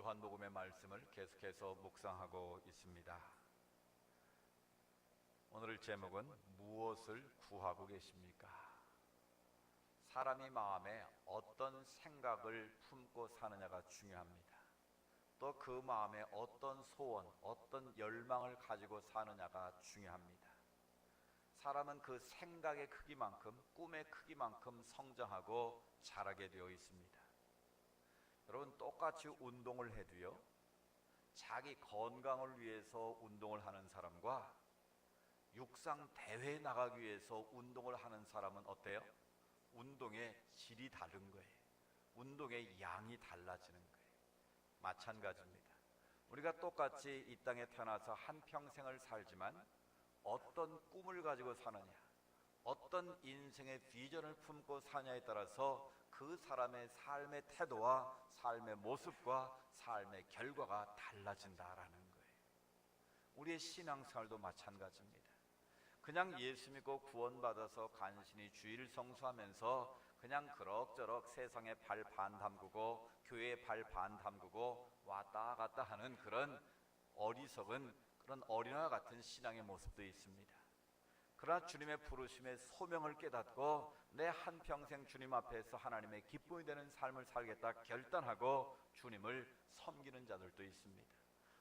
요한복음의 말씀을 계속해서 묵상하고 있습니다. 오늘 제목은 무엇을 구하고 계십니까? 사람이 마음에 어떤 생각을 품고 사느냐가 중요합니다. 또 그 마음에 어떤 소원, 어떤 열망을 가지고 사느냐가 중요합니다. 사람은 그 생각의 크기만큼, 꿈의 크기만큼 성장하고 자라게 되어 있습니다. 여러분, 똑같이 운동을 해도요, 자기 건강을 위해서 운동을 하는 사람과 육상 대회에 나가기 위해서 운동을 하는 사람은 어때요? 운동의 질이 다른 거예요. 운동의 양이 달라지는 거예요. 마찬가지입니다. 우리가 똑같이 이 땅에 태어나서 한평생을 살지만 어떤 꿈을 가지고 사느냐, 어떤 인생의 비전을 품고 사냐에 따라서 그 사람의 삶의 태도와 삶의 모습과 삶의 결과가 달라진다라는 거예요. 우리의 신앙생활도 마찬가지입니다. 그냥 예수 믿고 구원받아서 간신히 주일 성수하면서 그냥 그럭저럭 세상에 발 반 담그고 교회에 발 반 담그고 왔다 갔다 하는 그런 어리석은 그런 어린아이 같은 신앙의 모습도 있습니다. 그러나 주님의 부르심의 소명을 깨닫고 내 한평생 주님 앞에서 하나님의 기쁨이 되는 삶을 살겠다 결단하고 주님을 섬기는 자들도 있습니다.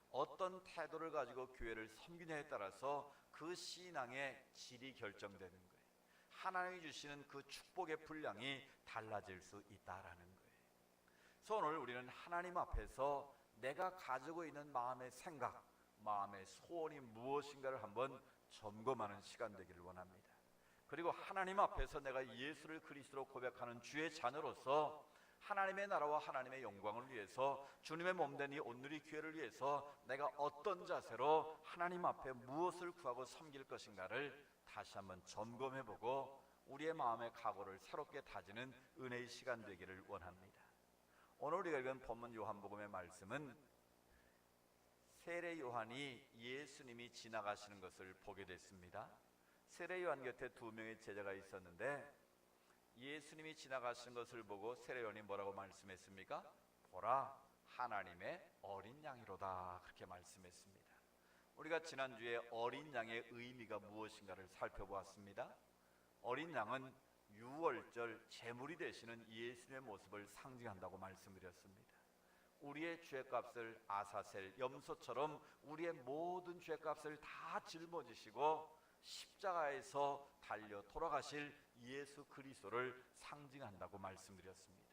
어떤 태도를 가지고 교회를 섬기냐에 따라서 그 신앙의 질이 결정되는 거예요. 하나님이 주시는 그 축복의 분량이 달라질 수 있다라는 거예요. 그래서 오늘 우리는 하나님 앞에서 내가 가지고 있는 마음의 생각, 마음의 소원이 무엇인가를 한번 점검하는 시간 되기를 원합니다. 그리고 하나님 앞에서 내가 예수를 그리스도로 고백하는 주의 자녀로서 하나님의 나라와 하나님의 영광을 위해서 주님의 몸된 이 온누리 교회를 위해서 내가 어떤 자세로 하나님 앞에 무엇을 구하고 섬길 것인가를 다시 한번 점검해보고 우리의 마음의 각오를 새롭게 다지는 은혜의 시간 되기를 원합니다. 오늘 우리가 읽은 본문 요한복음의 말씀은 세례 요한이 예수님이 지나가시는 것을 보게 됐습니다. 세례 요한 곁에 두 명의 제자가 있었는데 예수님이 지나가시는 것을 보고 세례 요한이 뭐라고 말씀했습니까? 보라, 하나님의 어린 양이로다, 그렇게 말씀했습니다. 우리가 지난주에 어린 양의 의미가 무엇인가를 살펴보았습니다. 어린 양은 유월절 제물이 되시는 예수님의 모습을 상징한다고 말씀드렸습니다. 우리의 죄값을 아사셀, 염소처럼 우리의 모든 죄값을 다 짊어지시고 십자가에서 달려 돌아가실 예수 그리스도를 상징한다고 말씀드렸습니다.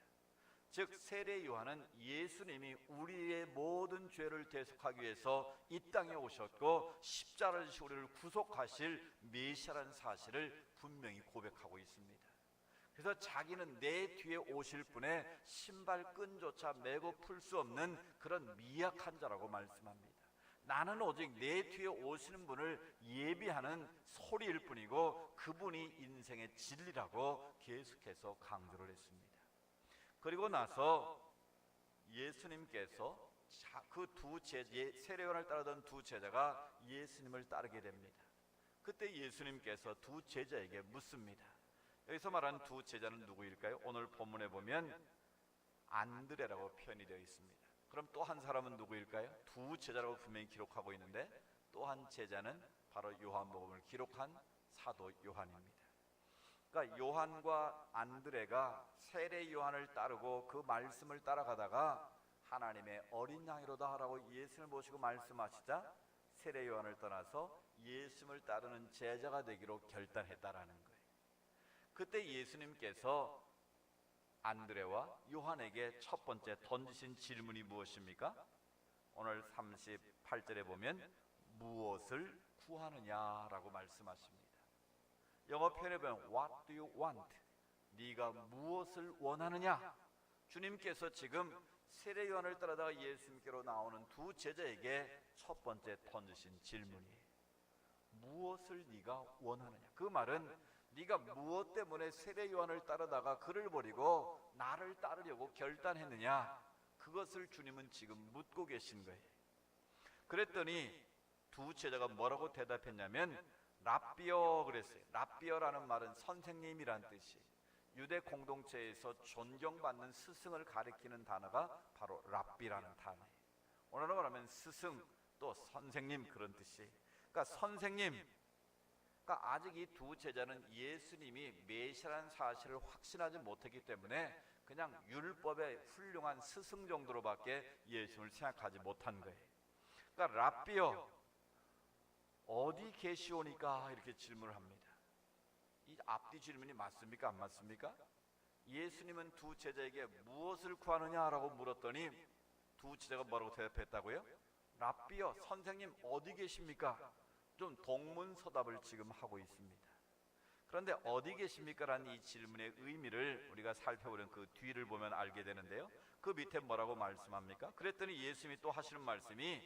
즉 세례 요한은 예수님이 우리의 모든 죄를 대속하기 위해서 이 땅에 오셨고 십자가를 지시고 우리를 구속하실 메시아라는 사실을 분명히 고백하고 있습니다. 그래서 자기는 내 뒤에 오실 분의 신발끈조차 메고 풀 수 없는 그런 미약한 자라고 말씀합니다. 나는 오직 내 뒤에 오시는 분을 예비하는 소리일 뿐이고 그분이 인생의 진리라고 계속해서 강조를 했습니다. 그리고 나서 예수님께서 그 두 제자, 세례 요한을 따르던 두 제자가 예수님을 따르게 됩니다. 그때 예수님께서 두 제자에게 묻습니다. 여기서 말하는 두 제자는 누구일까요? 오늘 본문에 보면 안드레라고 표현이 되어 있습니다. 그럼 또 한 사람은 누구일까요? 두 제자라고 분명히 기록하고 있는데 또 한 제자는 바로 요한복음을 기록한 사도 요한입니다. 그러니까 요한과 안드레가 세례 요한을 따르고 그 말씀을 따라가다가 하나님의 어린 양이로다 라고 예수님을 모시고 말씀하시자 세례 요한을 떠나서 예수님을 따르는 제자가 되기로 결단했다라는 거예요. 그때 예수님께서 안드레와 요한에게 첫 번째 던지신 질문이 무엇입니까? 오늘 38절에 보면 무엇을 구하느냐라고 말씀하십니다. 영어 표현에 보면 What do you want? 네가 무엇을 원하느냐? 주님께서 지금 세례 요한을 따라다가 예수님께로 나오는 두 제자에게 첫 번째 던지신 질문이에요. 무엇을 네가 원하느냐? 그 말은 네가 무엇 때문에 세례 요한을 따르다가 그를 버리고 나를 따르려고 결단했느냐? 그것을 주님은 지금 묻고 계신 거예요. 그랬더니 두 제자가 뭐라고 대답했냐면 랍비어 그랬어요. 랍비어라는 말은 선생님이란 뜻이에요. 유대 공동체에서 존경받는 스승을 가리키는 단어가 바로 랍비라는 단어예요. 오늘날로 말하면 스승 또 선생님 그런 뜻이. 그러니까 선생님, 그러니까 아직 이 두 제자는 예수님이 메시아라는 사실을 확신하지 못했기 때문에 그냥 율법의 훌륭한 스승 정도로밖에 예수님을 생각하지 못한 거예요. 그러니까 랍비여 어디 계시오니까 이렇게 질문을 합니다. 이 앞뒤 질문이 맞습니까? 안 맞습니까? 예수님은 두 제자에게 무엇을 구하느냐라고 물었더니 두 제자가 뭐라고 대답했다고요? 랍비여 선생님 어디 계십니까? 좀 동문서답을 지금 하고 있습니다. 그런데 어디 계십니까? 라는 이 질문의 의미를 우리가 살펴보는 그 뒤를 보면 알게 되는데요, 그 밑에 뭐라고 말씀합니까? 그랬더니 예수님이 또 하시는 말씀이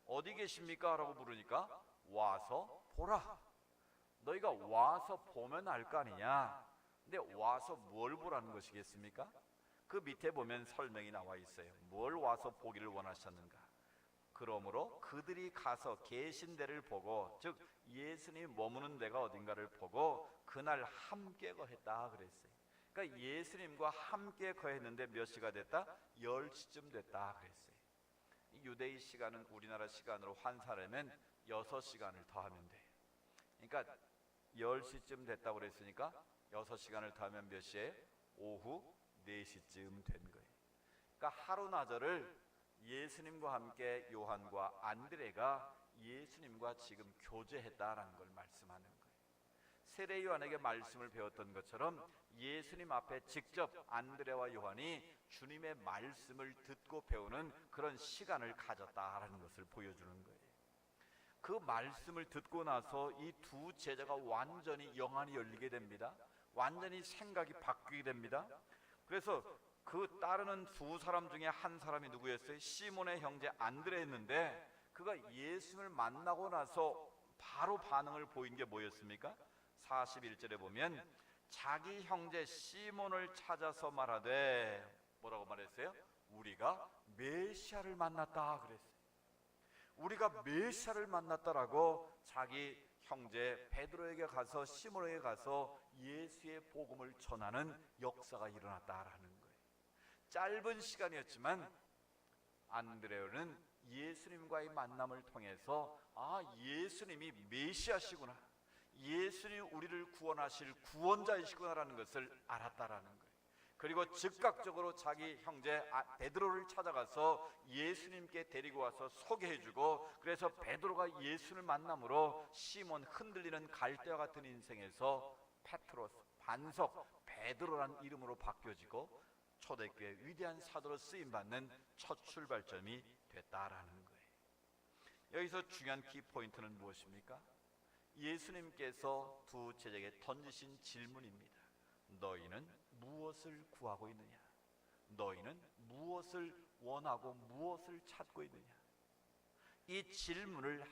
어디 계십니까? 라고 물으니까 와서 보라. 너희가 와서 보면 알 거 아니냐. 근데 와서 뭘 보라는 것이겠습니까? 그 밑에 보면 설명이 나와 있어요. 뭘 와서 보기를 원하셨는가? 그러므로 그들이 가서 계신 데를 보고, 즉 예수님이 머무는 데가 어딘가를 보고 그날 함께 거했다 그랬어요. 그러니까 예수님과 함께 거했는데 몇 시가 됐다? 10시쯤 됐다 그랬어요. 유대의 시간은 우리나라 시간으로 환산하면 6시간을 더하면 돼요. 그러니까 10시쯤 됐다고 그랬으니까 6시간을 더하면 몇 시에? 오후 4시쯤 된 거예요. 그러니까 하루나절을 예수님과 함께 요한과 안드레가 예수님과 지금 교제했다라는 걸 말씀하는 거예요. 세례 요한에게 말씀을 배웠던 것처럼 예수님 앞에 직접 안드레와 요한이 주님의 말씀을 듣고 배우는 그런 시간을 가졌다라는 것을 보여주는 거예요. 그 말씀을 듣고 나서 이 두 제자가 완전히 영안이 열리게 됩니다. 완전히 생각이 바뀌게 됩니다. 그래서 그 따르는 두 사람 중에 한 사람이 누구였어요? 시몬의 형제 안드레였는데 그가 예수님을 만나고 나서 바로 반응을 보인 게 뭐였습니까? 41절에 보면 자기 형제 시몬을 찾아서 말하되 뭐라고 말했어요? 우리가 메시아를 만났다 그랬어요. 우리가 메시아를 만났다라고 자기 형제 베드로에게 가서 시몬에게 가서 예수의 복음을 전하는 역사가 일어났다라는 거예요. 짧은 시간이었지만 안드레는 예수님과의 만남을 통해서 예수님이 메시아시구나, 예수님이 우리를 구원하실 구원자이시구나라는 것을 알았다라는 거예요. 그리고 즉각적으로 자기 형제 베드로를 찾아가서 예수님께 데리고 와서 소개해주고, 그래서 베드로가 예수를 만남으로 시몬 흔들리는 갈대와 같은 인생에서 페트로스 반석 베드로라는 이름으로 바뀌어지고 초대교회 위대한 사도로 쓰임받는 첫 출발점이 됐다라는 거예요. 여기서 중요한 키포인트는 무엇입니까? 예수님께서 두 제자에게 던지신 질문입니다. 너희는 무엇을 구하고 있느냐? 너희는 무엇을 원하고 무엇을 찾고 있느냐? 이 질문을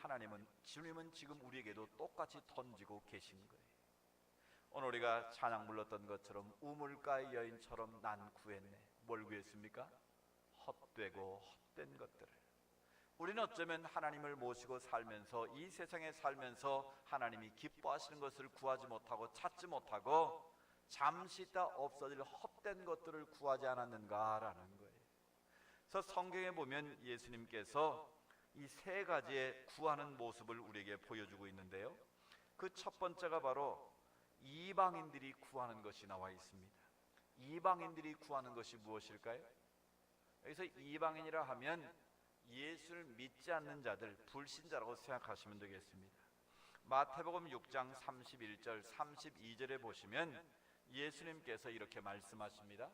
주님은 지금 우리에게도 똑같이 던지고 계신 거예요. 오늘 우리가 찬양 불렀던 것처럼 우물가의 여인처럼 난 구했네. 뭘 구했습니까? 헛되고 헛된 것들을. 우리는 어쩌면 하나님을 모시고 살면서, 이 세상에 살면서 하나님이 기뻐하시는 것을 구하지 못하고 찾지 못하고 잠시 있다 없어질 헛된 것들을 구하지 않았는가라는 거예요. 그래서 성경에 보면 예수님께서 이 세 가지의 구하는 모습을 우리에게 보여주고 있는데요, 그 첫 번째가 바로 이방인들이 구하는 것이 나와 있습니다. 이방인들이 구하는 것이 무엇일까요? 여기서 이방인이라 하면 예수를 믿지 않는 자들, 불신자라고 생각하시면 되겠습니다. 마태복음 6장 31절 32절에 보시면 예수님께서 이렇게 말씀하십니다.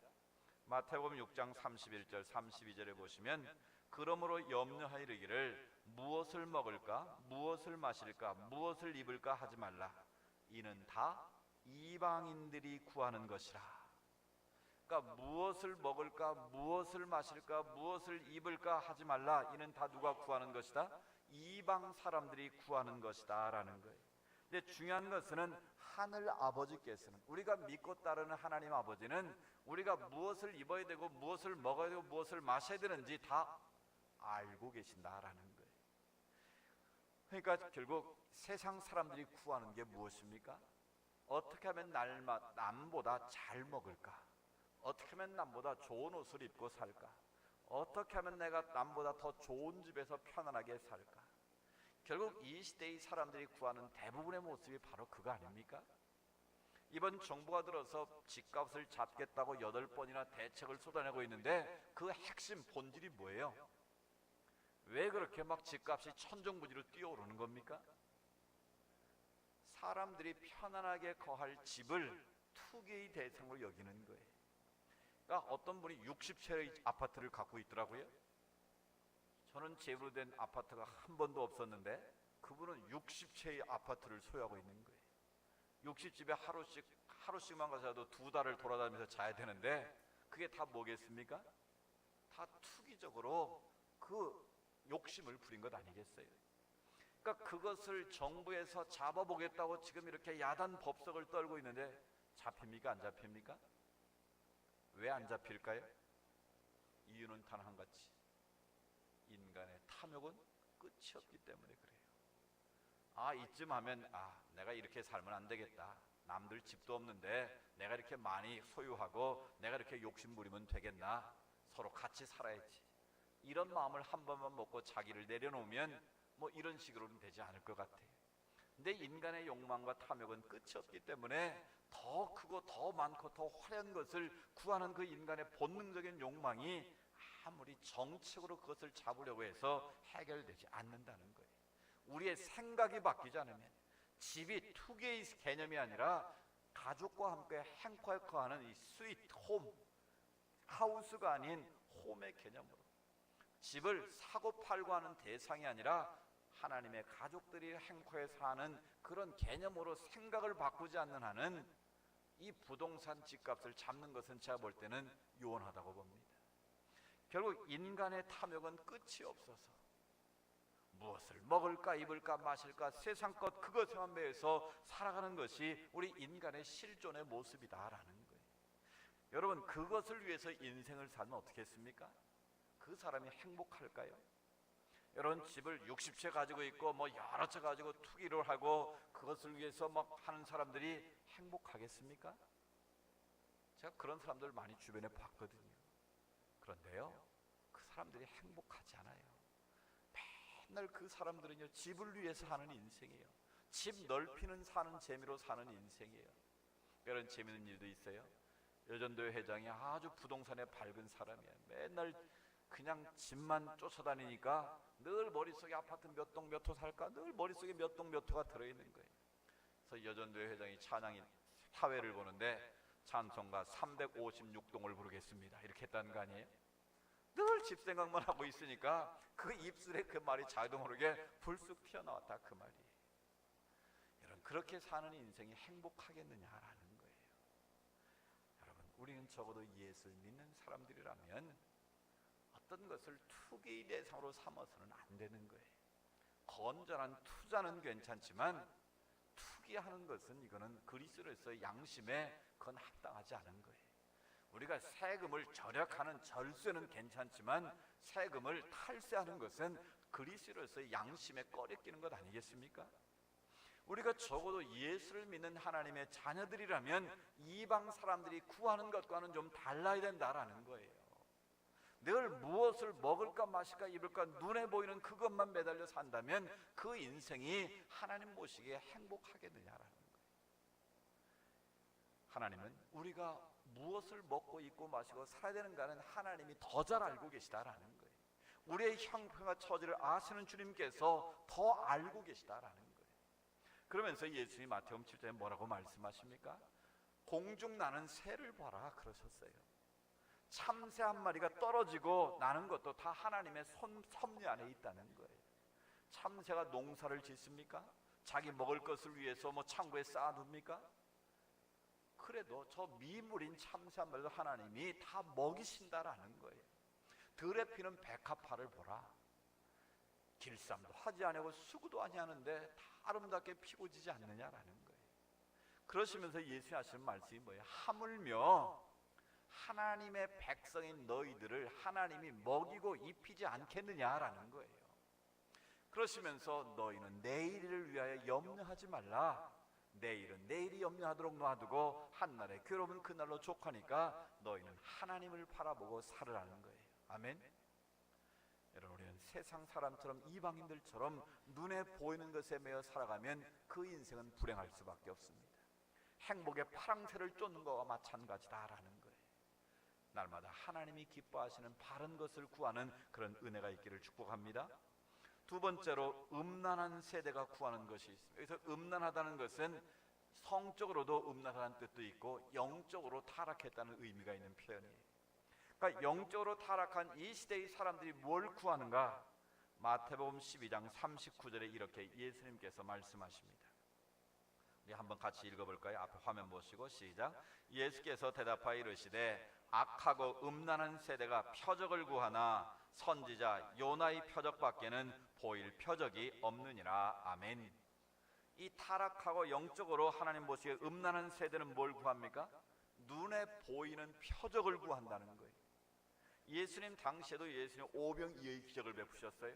마태복음 6장 31절 32절에 보시면 그러므로 염려하이르기를 무엇을 먹을까 무엇을 마실까 무엇을 입을까 하지 말라. 이는 다 이방인들이 구하는 것이라. 그러니까 무엇을 먹을까 무엇을 마실까 무엇을 입을까 하지 말라. 이는 다 누가 구하는 것이다? 이방 사람들이 구하는 것이다 라는 거예요. 근데 중요한 것은 하늘 아버지께서는, 우리가 믿고 따르는 하나님 아버지는 우리가 무엇을 입어야 되고 무엇을 먹어야 되고 무엇을 마셔야 되는지 다 알고 계신다라는 거예요. 그러니까 결국 세상 사람들이 구하는 게 무엇입니까? 어떻게 하면 남보다 잘 먹을까? 어떻게 하면 남보다 좋은 옷을 입고 살까? 어떻게 하면 내가 남보다 더 좋은 집에서 편안하게 살까? 결국 이 시대의 사람들이 구하는 대부분의 모습이 바로 그거 아닙니까? 이번 정부가 들어서 집값을 잡겠다고 8번이나 대책을 쏟아내고 있는데 그 핵심 본질이 뭐예요? 왜 그렇게 막 집값이 천정부지로 뛰어오르는 겁니까? 사람들이 편안하게 거할 집을 투기의 대상으로 여기는 거예요. 그러니까 어떤 분이 60채의 아파트를 갖고 있더라고요. 저는 제대로 된 아파트가 한 번도 없었는데 그분은 60채의 아파트를 소유하고 있는 거예요. 60집에 하루씩만 가서라도 2달을 돌아다니면서 자야 되는데 그게 다 뭐겠습니까? 다 투기적으로 그 욕심을 부린 것 아니겠어요? 그러니까 그것을 정부에서 잡아보겠다고 지금 이렇게 야단 법석을 떨고 있는데 잡힙니까? 안 잡힙니까? 왜 안 잡힐까요? 이유는 단 한 가지. 인간의 탐욕은 끝이 없기 때문에 그래요. 이쯤 하면 내가 이렇게 살면 안 되겠다. 남들 집도 없는데 내가 이렇게 많이 소유하고 내가 이렇게 욕심 부리면 되겠나? 서로 같이 살아야지. 이런 마음을 한 번만 먹고 자기를 내려놓으면 뭐 이런 식으로는 되지 않을 것 같아요. 근데 인간의 욕망과 탐욕은 끝이 없기 때문에 더 크고 더 많고 더 화려한 것을 구하는 그 인간의 본능적인 욕망이 아무리 정책으로 그것을 잡으려고 해서 해결되지 않는다는 거예요. 우리의 생각이 바뀌지 않으면 집이 투기의 개념이 아니라 가족과 함께 행복하는 이 스위트 홈, 하우스가 아닌 홈의 개념으로 집을 사고 팔고 하는 대상이 아니라 하나님의 가족들이 행복해 사는 그런 개념으로 생각을 바꾸지 않는 한은 이 부동산 집값을 잡는 것은 제가 볼 때는 요원하다고 봅니다. 결국 인간의 탐욕은 끝이 없어서 무엇을 먹을까 입을까 마실까 세상 것 그것에만 매여서 살아가는 것이 우리 인간의 실존의 모습이다라는 거예요. 여러분, 그것을 위해서 인생을 살면 어떻게 했습니까? 그 사람이 행복할까요? 여러분, 집을 60채 가지고 있고 뭐 여러 채 가지고 투기를 하고 그것을 위해서 막 하는 사람들이 행복하겠습니까? 제가 그런 사람들 많이 주변에 봤거든요. 그런데요, 그 사람들이 행복하지 않아요. 맨날 그 사람들은요, 집을 위해서 하는 인생이에요. 집 넓히는 사는 재미로 사는 인생이에요. 이런 재미있는 일도 있어요. 여전도회 회장이 아주 부동산에 밝은 사람이에요. 맨날 그냥 집만 쫓아다니니까 늘 머릿속에 아파트 몇 동 몇 호 살까 늘 머릿속에 몇 동 몇 호가 들어있는 거예요. 그래서 여전도회 회장이 찬양인 사회를 보는데 찬송가 356동을 부르겠습니다 이렇게 했다는 거 아니에요? 늘 집 생각만 하고 있으니까 그 입술에 그 말이 자기도 모르게 불쑥 튀어나왔다 그 말이에요. 여러분, 그렇게 사는 인생이 행복하겠느냐라는 거예요. 여러분, 우리는 적어도 예수를 믿는 사람들이라면 어떤 것을 투기의 대상으로 삼아서는 안 되는 거예요. 건전한 투자는 괜찮지만 투기하는 것은 이거는 그리스도로서 양심에 그건 합당하지 않은 거예요. 우리가 세금을 절약하는 절세는 괜찮지만 세금을 탈세하는 것은 그리스도로서 양심에 꺼려끼는 것 아니겠습니까? 우리가 적어도 예수를 믿는 하나님의 자녀들이라면 이방 사람들이 구하는 것과는 좀 달라야 된다라는 거예요. 늘 무엇을 먹을까 마실까 입을까 눈에 보이는 그것만 매달려 산다면 그 인생이 하나님 보시기에 행복하겠느냐라는 거예요. 하나님은 우리가 무엇을 먹고 입고 마시고 살아야 되는가는 하나님이 더 잘 알고 계시다라는 거예요. 우리의 형편과 처지를 아시는 주님께서 더 알고 계시다라는 거예요. 그러면서 예수님이 마태복음 7장에 뭐라고 말씀하십니까? 공중 나는 새를 봐라 그러셨어요. 참새 한 마리가 떨어지고 나는 것도 다 하나님의 섭리 안에 있다는 거예요. 참새가 농사를 짓습니까? 자기 먹을 것을 위해서 뭐 창고에 쌓아둡니까? 그래도 저 미물인 참새 한 마리도 하나님이 다 먹이신다라는 거예요. 들에 피는 백합화를 보라. 길쌈도 하지 아니하고 수구도 아니하는데 다 아름답게 피고 지지 않느냐라는 거예요. 그러시면서 예수님 하시는 말씀이 뭐예요? 하물며 하나님의 백성인 너희들을 하나님이 먹이고 입히지 않겠느냐라는 거예요. 그러시면서 너희는 내일을 위하여 염려하지 말라. 내일은 내일이 염려하도록 놔두고 한날의 괴로움은 그날로 족하니까 너희는 하나님을 바라보고 살으라는 거예요. 아멘. 세상 사람처럼 이방인들처럼 눈에 보이는 것에 매여 살아가면 그 인생은 불행할 수밖에 없습니다. 행복의 파랑새를 쫓는 것과 마찬가지다라는 거예요. 날마다 하나님이 기뻐하시는 바른 것을 구하는 그런 은혜가 있기를 축복합니다. 두 번째로 음란한 세대가 구하는 것이 있습니다. 여기서 음란하다는 것은 성적으로도 음란하다는 뜻도 있고 영적으로 타락했다는 의미가 있는 표현이에요. 그러니까 영적으로 타락한 이 시대의 사람들이 뭘 구하는가? 마태복음 12장 39절에 이렇게 예수님께서 말씀하십니다. 우리 한번 같이 읽어볼까요? 앞에 화면 보시고 시작. 예수께서 대답하여 이르시되 악하고 음란한 세대가 표적을 구하나 선지자 요나의 표적밖에는 보일 표적이 없느니라. 아멘. 이 타락하고 영적으로 하나님 보시기에 음란한 세대는 뭘 구합니까? 눈에 보이는 표적을 구한다는 거예요. 예수님 당시에도 예수님 오병이어의 기적을 베푸셨어요.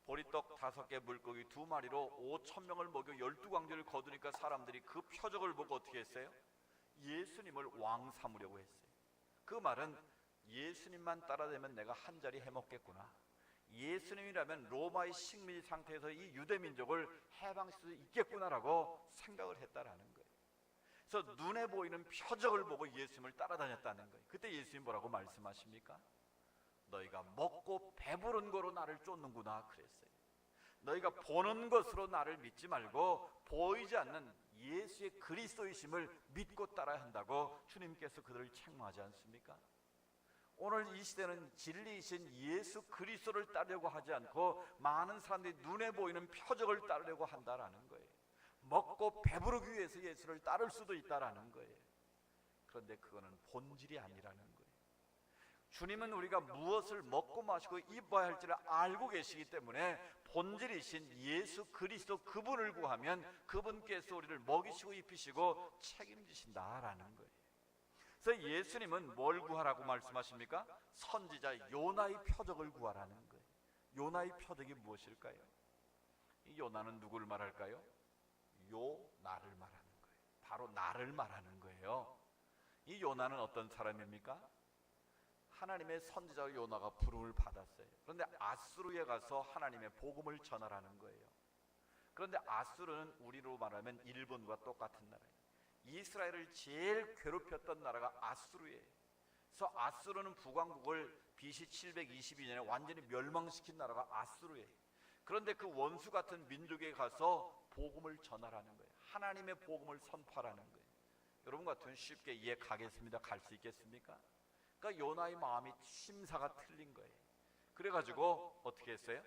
보리떡 5개 물고기 2마리로 5,000명을 먹여 12광주를 거두니까 사람들이 그 표적을 보고 어떻게 했어요? 예수님을 왕 삼으려고 했어요. 그 말은 예수님만 따라다니면 내가 한 자리 해먹겠구나, 예수님이라면 로마의 식민지 상태에서 이 유대민족을 해방시킬 수 있겠구나라고 생각을 했다라는 거예요. 그래서 눈에 보이는 표적을 보고 예수님을 따라다녔다는 거예요. 그때 예수님 뭐라고 말씀하십니까? 너희가 먹고 배부른 거로 나를 쫓는구나 그랬어요. 너희가 보는 것으로 나를 믿지 말고 보이지 않는 예수의 그리스도이심을 믿고 따라야 한다고 주님께서 그들을 책망하지 않습니까? 오늘 이 시대는 진리이신 예수 그리스도를 따르려고 하지 않고 많은 사람들이 눈에 보이는 표적을 따르려고 한다라는 거예요. 먹고 배부르기 위해서 예수를 따를 수도 있다라는 거예요. 그런데 그거는 본질이 아니라는 거예요. 주님은 우리가 무엇을 먹고 마시고 입어야 할지를 알고 계시기 때문에 본질이신 예수 그리스도 그분을 구하면 그분께서 우리를 먹이시고 입히시고 책임지신다라는 거예요. 그래서 예수님은 뭘 구하라고 말씀하십니까? 선지자 요나의 표적을 구하라는 거예요. 요나의 표적이 무엇일까요? 이 요나는 누구를 말할까요? 요나를 말하는 거예요. 바로 나를 말하는 거예요. 이 요나는 어떤 사람입니까? 하나님의 선지자 요나가 부름을 받았어요. 그런데 아수르에 가서 하나님의 복음을 전하라는 거예요. 그런데 아수르는 우리로 말하면 일본과 똑같은 나라예요. 이스라엘을 제일 괴롭혔던 나라가 아수르예요. 그래서 아수르는 북왕국을 BC 722년에 완전히 멸망시킨 나라가 아수르예요. 그런데 그 원수 같은 민족에 가서 복음을 전하라는 거예요. 하나님의 복음을 선포하라는 거예요. 여러분 같으면 쉽게 이해 가겠습니다? 갈 수 있겠습니까? 그러니까 요나의 마음이 심사가 틀린 거예요. 그래가지고 어떻게 했어요?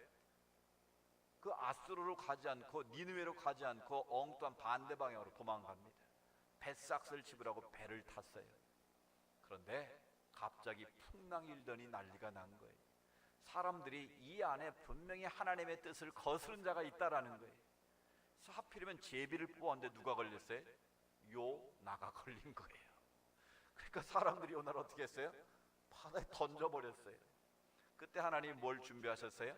그 아수르로 가지 않고 니느웨로 가지 않고 엉뚱한 반대 방향으로 도망갑니다. 뱃삭스를 집으라고 배를 탔어요. 그런데 갑자기 풍랑이 일더니 난리가 난 거예요. 사람들이 이 안에 분명히 하나님의 뜻을 거스른 자가 있다라는 거예요. 그래서 하필이면 제비를 뽑았는데 누가 걸렸어요? 요나가 걸린 거예요. 그러니까 사람들이 요나를 어떻게 했어요? 바다에 던져버렸어요. 그때 하나님이 뭘 준비하셨어요?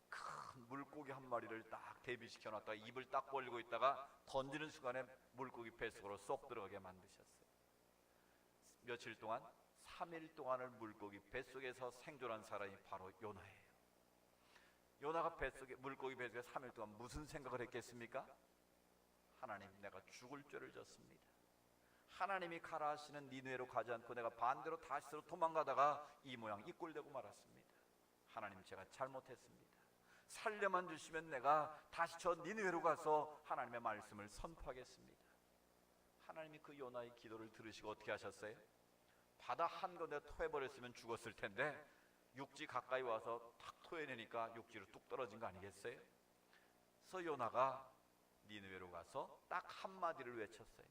큰 물고기 한 마리를 딱 대비시켜 놨다가 입을 딱 벌리고 있다가 던지는 순간에 물고기 뱃속으로 쏙 들어가게 만드셨어요. 며칠 동안 3일 동안을 물고기 뱃속에서 생존한 사람이 바로 요나예요. 요나가 물고기 뱃속에 3일 동안 무슨 생각을 했겠습니까? 하나님, 내가 죽을 죄를 졌습니다. 하나님이 가라 하시는 니느웨로 가지 않고 내가 반대로 다시로 도망가다가 이 모양 이 꼴 되고 말았습니다. 하나님, 제가 잘못했습니다. 살려만 주시면 내가 다시 저 니느웨로 가서 하나님의 말씀을 선포하겠습니다. 하나님이 그 요나의 기도를 들으시고 어떻게 하셨어요? 바다 한가운데 토해버렸으면 죽었을 텐데 육지 가까이 와서 탁 토해내니까 육지로 뚝 떨어진 거 아니겠어요? 그래서 요나가 니느웨로 가서 딱 한마디를 외쳤어요.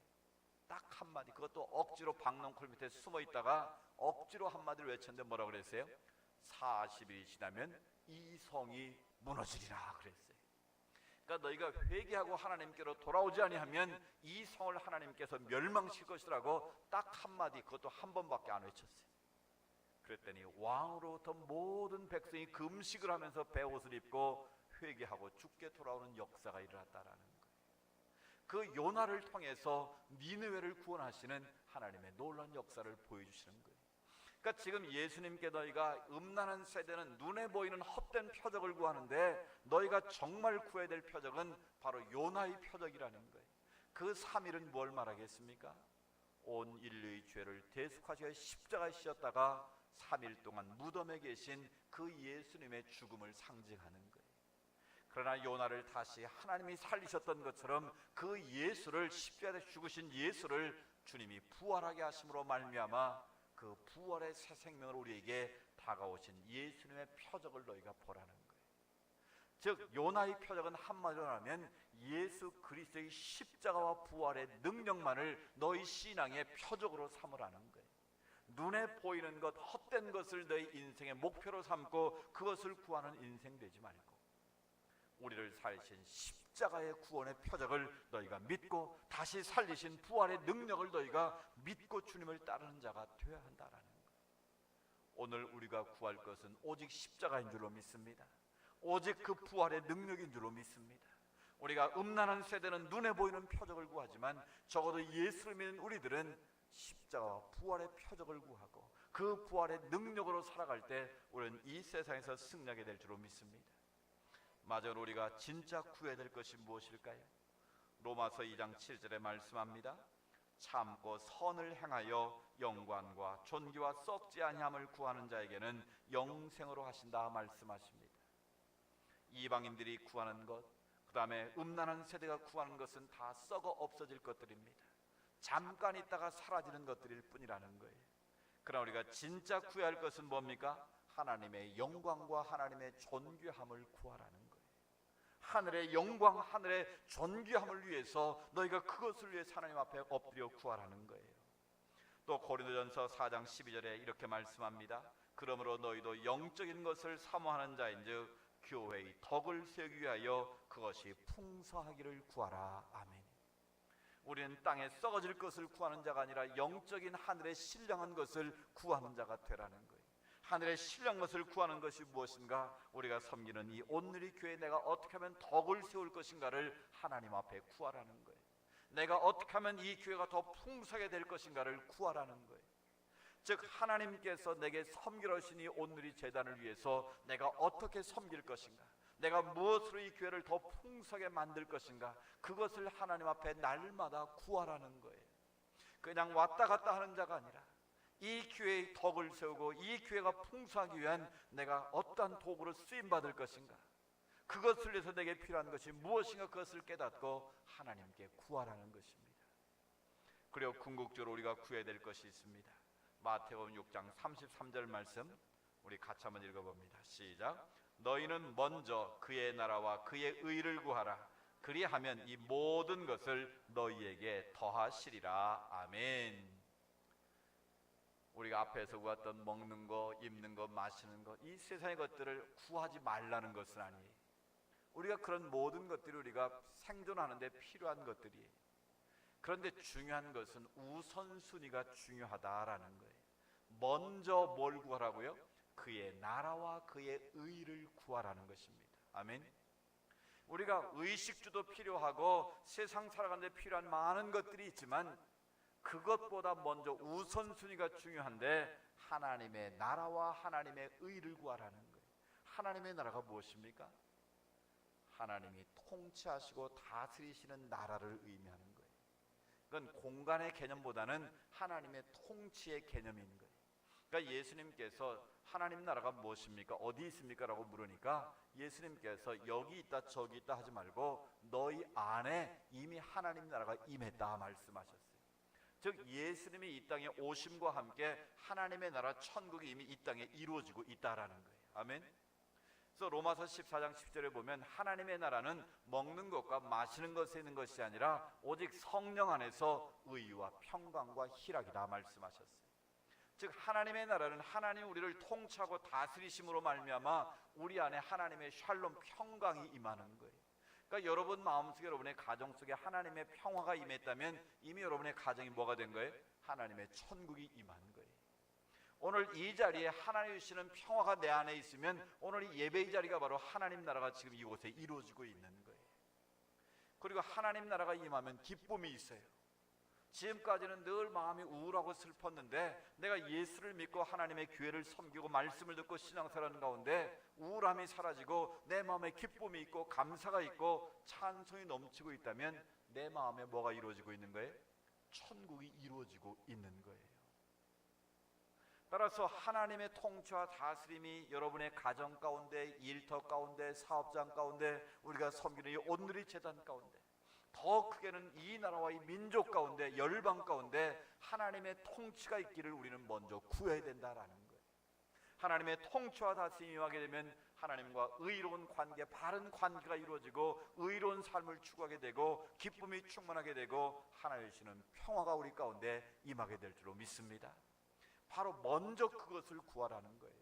딱 한마디. 그것도 억지로 박넝쿨 밑에 숨어 있다가 억지로 한마디를 외쳤는데 뭐라고 그랬어요? 40일이 지나면 이 성이 무너지리라 그랬어요. 그러니까 너희가 회개하고 하나님께로 돌아오지 아니하면 이 성을 하나님께서 멸망시킬 것이라고 딱 한마디, 그것도 한 번밖에 안 외쳤어요. 그랬더니 왕으로부터 모든 백성이 금식을 하면서 베옷을 입고 회개하고 죽게 돌아오는 역사가 일어났다라는 거예요. 그 요나를 통해서 니느웨를 구원하시는 하나님의 놀라운 역사를 보여주시는 거예요. 그러니까 지금 예수님께 너희가 음란한 세대는 눈에 보이는 헛된 표적을 구하는데 너희가 정말 구해야 될 표적은 바로 요나의 표적이라는 거예요. 그 3일은 뭘 말하겠습니까? 온 인류의 죄를 대속하시고 십자가에 씌었다가 3일 동안 무덤에 계신 그 예수님의 죽음을 상징하는 거예요. 그러나 요나를 다시 하나님이 살리셨던 것처럼 그 예수를, 십자가에 죽으신 예수를 주님이 부활하게 하심으로 말미암아 그 부활의 새 생명을 우리에게 다가오신 예수님의 표적을 너희가 보라는 거예요. 즉 요나의 표적은 한마디로 하면 예수 그리스도의 십자가와 부활의 능력만을 너희 신앙의 표적으로 삼으라는 거예요. 눈에 보이는 것, 헛된 것을 너희 인생의 목표로 삼고 그것을 구하는 인생 되지 말고 우리를 살리신 십자가의 구원의 표적을 너희가 믿고 다시 살리신 부활의 능력을 너희가 믿고 주님을 따르는 자가 되어야 한다라는 거예요. 오늘 우리가 구할 것은 오직 십자가인 줄로 믿습니다. 오직 그 부활의 능력인 줄로 믿습니다. 우리가 음란한 세대는 눈에 보이는 표적을 구하지만 적어도 예수를 믿는 우리들은 십자가와 부활의 표적을 구하고 그 부활의 능력으로 살아갈 때 우리는 이 세상에서 승리하게 될 줄로 믿습니다. 마저 우리가 진짜 구해야 될 것이 무엇일까요? 로마서 2장 7절에 말씀합니다. 참고 선을 행하여 영광과 존귀와 썩지 아니함을 구하는 자에게는 영생으로 하신다 말씀하십니다. 이방인들이 구하는 것, 그 다음에 음란한 세대가 구하는 것은 다 썩어 없어질 것들입니다. 잠깐 있다가 사라지는 것들일 뿐이라는 거예요. 그러나 우리가 진짜 구해야 할 것은 뭡니까? 하나님의 영광과 하나님의 존귀함을 구하라는 거예요. 하늘의 영광, 하늘의 존귀함을 위해서 너희가 그것을 위해 하나님 앞에 엎드려 구하라는 거예요. 또 고린도전서 4장 12절에 이렇게 말씀합니다. 그러므로 너희도 영적인 것을 사모하는 자인즉 교회의 덕을 세우기 위하여 그것이 풍성하기를 구하라. 아멘. 우리는 땅에 썩어질 것을 구하는 자가 아니라 영적인 하늘의 신령한 것을 구하는 자가 되라는 거예요. 하늘의 신령한 것을 구하는 것이 무엇인가? 우리가 섬기는 이 온누리 교회에 내가 어떻게 하면 덕을 세울 것인가를 하나님 앞에 구하라는 거예요. 내가 어떻게 하면 이 교회가 더 풍성하게 될 것인가를 구하라는 거예요. 즉 하나님께서 내게 섬기러 오신 이 온누리 재단을 위해서 내가 어떻게 섬길 것인가, 내가 무엇으로 이 교회를 더 풍성하게 만들 것인가, 그것을 하나님 앞에 날마다 구하라는 거예요. 그냥 왔다 갔다 하는 자가 아니라 이 교회의 덕을 세우고 이 교회가 풍성하기 위한 내가 어떠한 도구로 쓰임받을 것인가, 그것을 위해서 내게 필요한 것이 무엇인가 그것을 깨닫고 하나님께 구하라는 것입니다. 그리고 궁극적으로 우리가 구해야 될 것이 있습니다. 마태복음 6장 33절 말씀 우리 같이 한번 읽어봅니다. 시작. 너희는 먼저 그의 나라와 그의 의를 구하라. 그리하면 이 모든 것을 너희에게 더하시리라. 아멘. 우리가 앞에서 구했던 먹는 거, 입는 거, 마시는 거, 이 세상의 것들을 구하지 말라는 것은 아니에요. 우리가 그런 모든 것들이 우리가 생존하는데 필요한 것들이에요. 그런데 중요한 것은 우선순위가 중요하다라는 거예요. 먼저 뭘 구하라고요? 그의 나라와 그의 의를 구하라는 것입니다. 아멘. 우리가 의식주도 필요하고 세상 살아가는 데 필요한 많은 것들이 있지만 그것보다 먼저 우선순위가 중요한데 하나님의 나라와 하나님의 의를 구하라는 거예요. 하나님의 나라가 무엇입니까? 하나님이 통치하시고 다스리시는 나라를 의미하는 거예요. 그건 공간의 개념보다는 하나님의 통치의 개념인 거예요. 그러니까 예수님께서 하나님 나라가 무엇입니까? 어디 있습니까? 라고 물으니까 예수님께서 여기 있다 저기 있다 하지 말고 너희 안에 이미 하나님 나라가 임했다 말씀하셨어요. 즉 예수님이 이 땅에 오심과 함께 하나님의 나라 천국이 이미 이 땅에 이루어지고 있다라는 거예요. 아멘. 그래서 로마서 14장 10절에 보면 하나님의 나라는 먹는 것과 마시는 것에 있는 것이 아니라 오직 성령 안에서 의와 평강과 희락이다 말씀하셨어요. 즉 하나님의 나라는 하나님 우리를 통치하고 다스리심으로 말미암아 우리 안에 하나님의 샬롬 평강이 임하는 거예요. 그러니까 여러분 마음속에, 여러분의 가정 속에 하나님의 평화가 임했다면 이미 여러분의 가정이 뭐가 된 거예요? 하나님의 천국이 임한 거예요. 오늘 이 자리에 하나님 주시는 평화가 내 안에 있으면 오늘 이 예배의 자리가 바로 하나님 나라가 지금 이곳에 이루어지고 있는 거예요. 그리고 하나님 나라가 임하면 기쁨이 있어요. 지금까지는 늘 마음이 우울하고 슬펐는데 내가 예수를 믿고 하나님의 교회를 섬기고 말씀을 듣고 신앙생활하는 가운데 우울함이 사라지고 내 마음에 기쁨이 있고 감사가 있고 찬송이 넘치고 있다면 내 마음에 뭐가 이루어지고 있는 거예요? 천국이 이루어지고 있는 거예요. 따라서 하나님의 통치와 다스림이 여러분의 가정 가운데, 일터 가운데, 사업장 가운데, 우리가 섬기는 이 온누리 재단 가운데, 더 크게는 이 나라와 이 민족 가운데, 열방 가운데 하나님의 통치가 있기를 우리는 먼저 구해야 된다라는 거예요. 하나님의 통치와 다스림이 임하게 되면 하나님과 의로운 관계, 바른 관계가 이루어지고 의로운 삶을 추구하게 되고 기쁨이 충만하게 되고 하나님 주시는 평화가 우리 가운데 임하게 될 줄로 믿습니다. 바로 먼저 그것을 구하라는 거예요.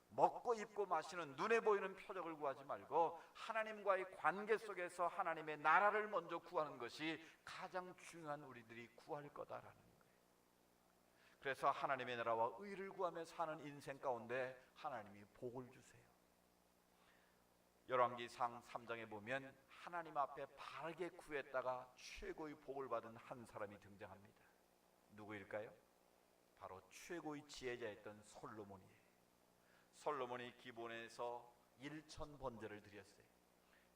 먹고 입고 마시는 눈에 보이는 표적을 구하지 말고 하나님과의 관계 속에서 하나님의 나라를 먼저 구하는 것이 가장 중요한 우리들이 구할 거다라는 거예요. 그래서 하나님의 나라와 의를 구하며 사는 인생 가운데 하나님이 복을 주세요. 열왕기상 3장에 보면 하나님 앞에 바르게 구했다가 최고의 복을 받은 한 사람이 등장합니다. 누구일까요? 바로 최고의 지혜자였던 솔로몬이에요. 솔로몬이 기본에서 1000번제를 드렸어요.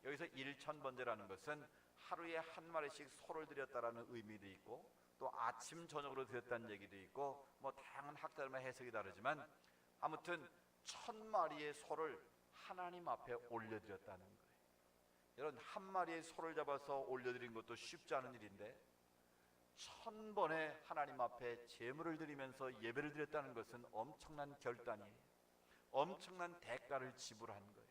여기서 1000번제라는 것은 하루에 한 마리씩 소를 드렸다라는 의미도 있고 또 아침 저녁으로 드렸다는 얘기도 있고 뭐 다양한 학자들마다 해석이 다르지만 아무튼 1000마리의 소를 하나님 앞에 올려드렸다는 거예요. 여러분, 한 마리의 소를 잡아서 올려드린 것도 쉽지 않은 일인데 1000번의 하나님 앞에 제물을 드리면서 예배를 드렸다는 것은 엄청난 결단이에요. 엄청난 대가를 지불한 거예요.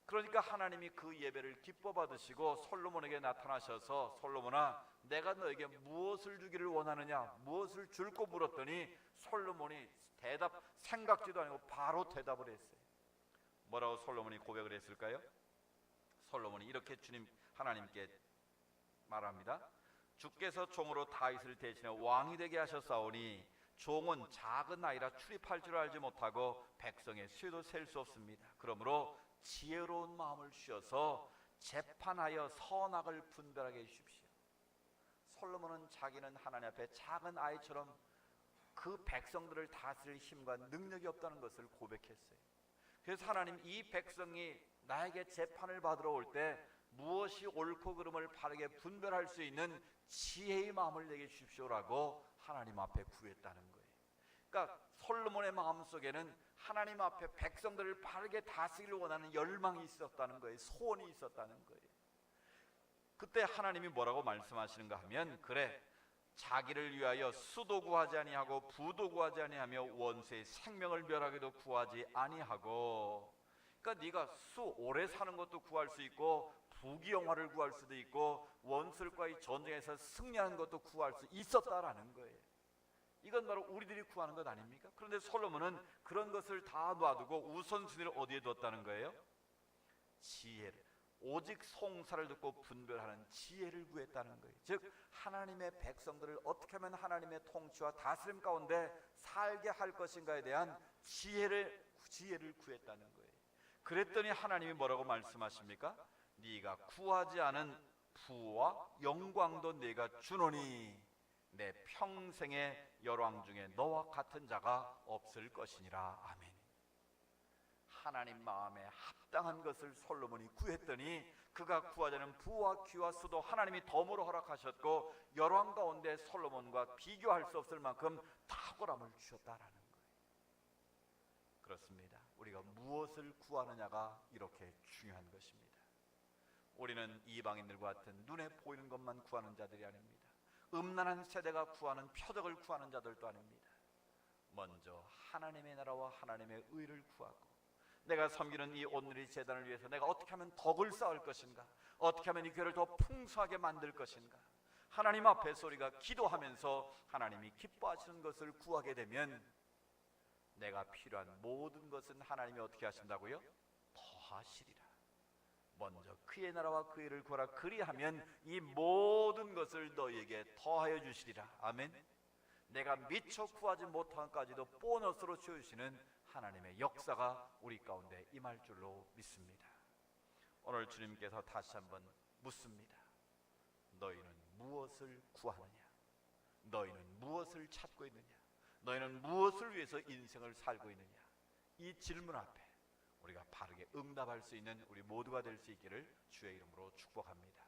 그러니까 하나님이 그 예배를 기뻐 받으시고 솔로몬에게 나타나셔서 솔로몬아, 내가 너에게 무엇을 주기를 원하느냐, 무엇을 줄고 물었더니 솔로몬이 생각지도 않고 바로 대답을 했어요. 뭐라고 솔로몬이 고백을 했을까요? 솔로몬이 이렇게 하나님께 말합니다. 주께서 종으로 다윗을 대신해 왕이 되게 하셨사오니 종은 작은 아이라 출입할 줄 알지 못하고 백성의 수도 셀 수 없습니다. 그러므로 지혜로운 마음을 주셔서 재판하여 선악을 분별하게 해주십시오. 솔로몬은 자기는 하나님 앞에 작은 아이처럼 그 백성들을 다스릴 힘과 능력이 없다는 것을 고백했어요. 그래서 하나님, 이 백성이 나에게 재판을 받으러 올 때 무엇이 옳고 그름을 바르게 분별할 수 있는 지혜의 마음을 내게 주십시오라고 하나님 앞에 구했다는 거예요. 그러니까 솔로몬의 마음속에는 하나님 앞에 백성들을 바르게 다스리기를 원하는 열망이 있었다는 거예요. 소원이 있었다는 거예요. 그때 하나님이 뭐라고 말씀하시는가 하면, 그래, 자기를 위하여 수도 구하지 아니하고 부도 구하지 아니하며 원수의 생명을 멸하기도 구하지 아니하고, 그러니까 네가 오래 사는 것도 구할 수 있고 부귀영화를 구할 수도 있고 원수들과의 전쟁에서 승리하는 것도 구할 수 있었다라는 거예요. 이건 바로 우리들이 구하는 것 아닙니까? 그런데 솔로몬은 그런 것을 다 놔두고 우선순위를 어디에 뒀다는 거예요? 지혜를, 오직 송사를 듣고 분별하는 지혜를 구했다는 거예요. 즉 하나님의 백성들을 어떻게 하면 하나님의 통치와 다스림 가운데 살게 할 것인가에 대한 지혜를 구했다는 거예요. 그랬더니 하나님이 뭐라고 말씀하십니까? 네가 구하지 않은 부와 영광도 내가 주노니 내 평생의 열왕 중에 너와 같은 자가 없을 것이니라. 아멘. 하나님 마음에 합당한 것을 솔로몬이 구했더니 그가 구하지 않은 부와 귀와 수도 하나님이 덤으로 허락하셨고 열왕 가운데 솔로몬과 비교할 수 없을 만큼 탁월함을 주셨다라는 거예요. 그렇습니다. 우리가 무엇을 구하느냐가 이렇게 중요한 것입니다. 우리는 이방인들과 같은 눈에 보이는 것만 구하는 자들이 아닙니다. 음란한 세대가 구하는 표적을 구하는 자들도 아닙니다. 먼저 하나님의 나라와 하나님의 의를 구하고 내가 섬기는 이 온누리 재단을 위해서 내가 어떻게 하면 덕을 쌓을 것인가, 어떻게 하면 이 교회를 더 풍성하게 만들 것인가, 하나님 앞에서 우리가 기도하면서 하나님이 기뻐하시는 것을 구하게 되면 내가 필요한 모든 것은 하나님이 어떻게 하신다고요? 더하시리라. 먼저 그의 나라와 그의 일을 구하라. 그리하면 이 모든 것을 너희에게 더하여 주시리라. 아멘. 내가 미처 구하지 못한 것까지도 보너스로 주시는 하나님의 역사가 우리 가운데 임할 줄로 믿습니다. 오늘 주님께서 다시 한번 묻습니다. 너희는 무엇을 구하느냐? 무엇을 찾고 있느냐? 너희는 무엇을 위해서 인생을 살고 있느냐? 이 질문 앞에 우리가 바르게 응답할 수 있는 우리 모두가 될 수 있기를 주의 이름으로 축복합니다.